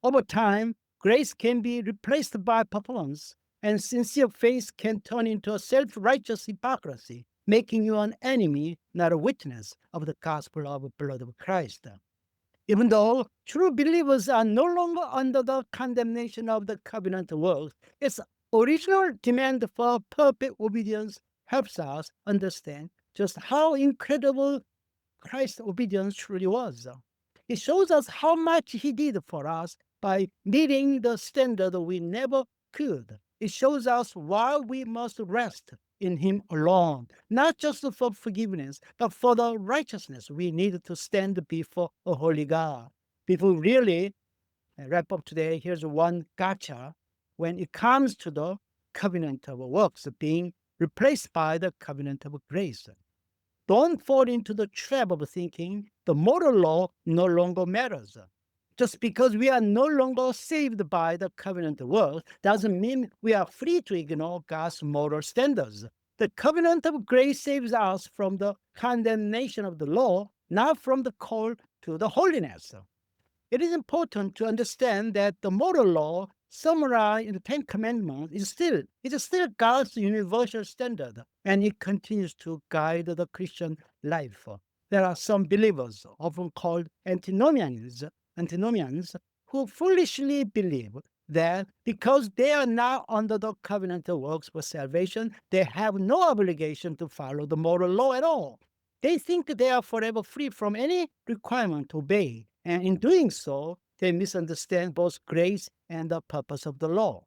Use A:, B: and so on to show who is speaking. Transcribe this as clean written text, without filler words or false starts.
A: Over time, grace can be replaced by performance, and sincere faith can turn into a self-righteous hypocrisy, making you an enemy, not a witness of the gospel of the blood of Christ. Even though true believers are no longer under the condemnation of the covenant works, its original demand for perfect obedience helps us understand just how incredible Christ's obedience truly was. It shows us how much he did for us by meeting the standard we never could. It shows us why we must rest in him alone, not just for forgiveness, but for the righteousness we need to stand before a holy God. Before we really wrap up today, here's one gotcha when it comes to the covenant of works being replaced by the covenant of grace. Don't fall into the trap of thinking the moral law no longer matters. Just because we are no longer saved by the covenant works doesn't mean we are free to ignore God's moral standards. The covenant of grace saves us from the condemnation of the law, not from the call to the holiness. It is important to understand that the moral law summarized in the Ten Commandments is still God's universal standard, and it continues to guide the Christian life. There are some believers, often called antinomians, who foolishly believe that because they are now under the covenant of works for salvation, they have no obligation to follow the moral law at all. They think they are forever free from any requirement to obey, and in doing so, they misunderstand both grace and the purpose of the law.